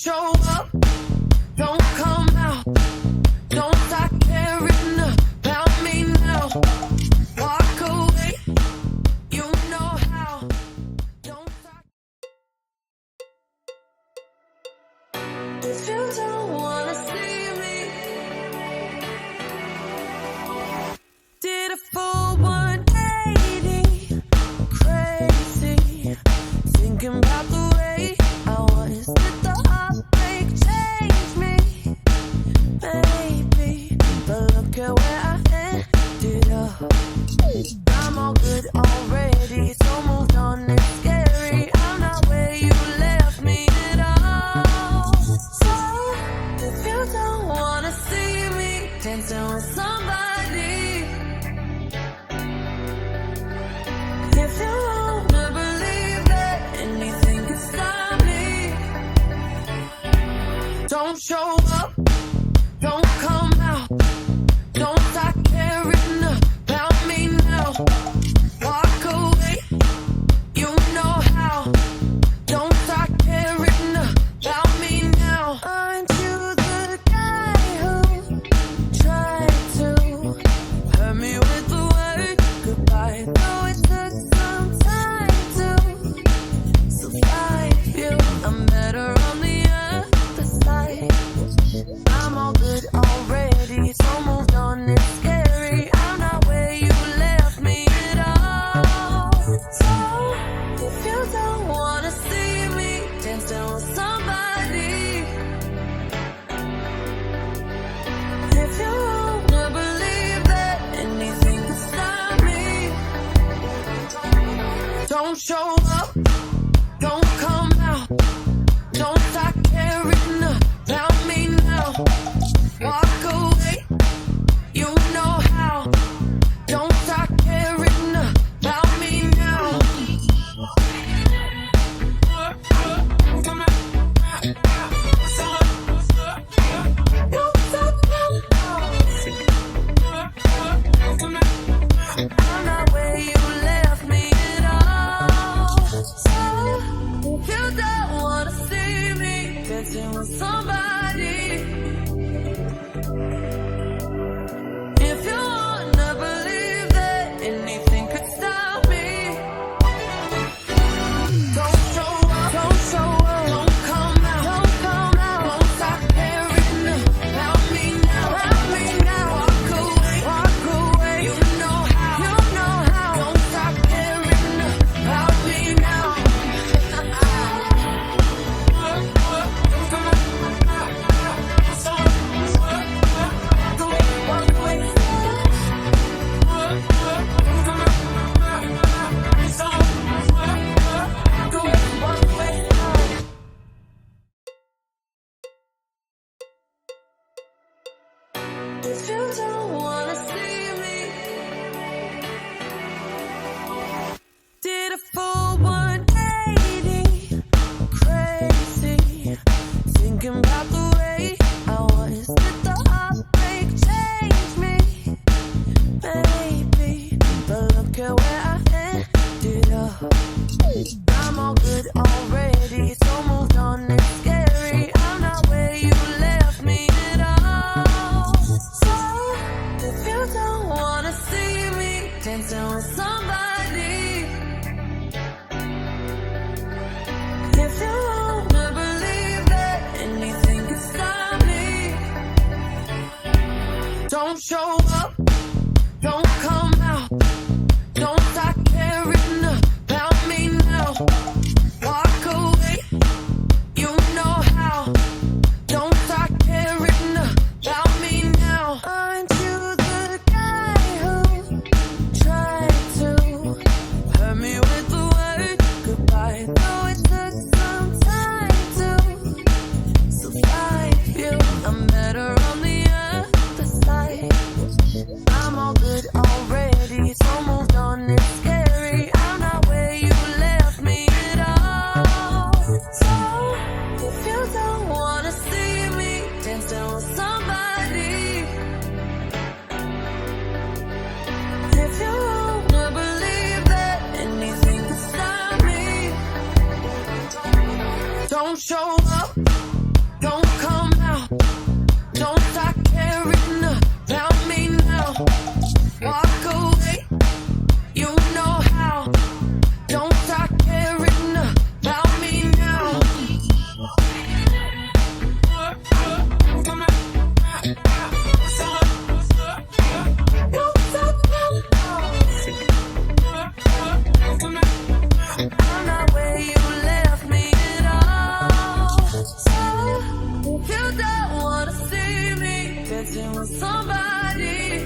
show up, don't come out, don't start caring about me now. Walk away, you know how. Don't start. If you don't wanna see me, did a full 180, crazy, thinking about the way I was. Did the heartbreak change me? Maybe, but look at where I ended up. I'm all good already, so moved on, it's scary. I'm not where you left me at all. So, if you don't wanna see me dancing with somebody, if you wanna believe that anything can stop me, don't show up, don't come out, don't start caring about me now. Walk away, you know how. Don't start caring about me now. Aren't you the guy who tried to hurt me with the word goodbye? Though it took some time to survive you, I'm better on the other side. I'm all good already, so moved on, it's scary. I'm not where you left me at all. So, if you don't wanna see me dancing with somebody, if you wanna believe that anything can stop me, don't show up, don't come out, don't start caring about me now. Walk away, you know how. Don't start caring about me now. I'm not where you left me at all. So, if you don't wanna see me dancing with somebody, if you wanna believe that anything could stop me, don't show up, don't come out, don't stop caring about me now, walk away, you know how, don't stop caring about me now. If you don't wanna see me, did a full 180, crazy, thinking about the way I was. Did the heartbreak change me? Maybe, but look at where I ended up. I'm all good already, so moved on, it's scary. I'm not where you left me at all. So, if you don't wanna see me dancing with somebody, if you wanna believe that anything can stop me, don't show up, don't come out, don't start caring about me now. Walk away, you know how. Don't start caring about me now. Aren't you the guy who tried to hurt me with the word goodbye? Though it took some time to survive you, I'm better on the other side. I'm all good already, so moved on, it's scary. I'm not where you left me at all. So, if you don't wanna see me dancing with somebody, if you wanna believe that anything can stop me, don't show up, somebody.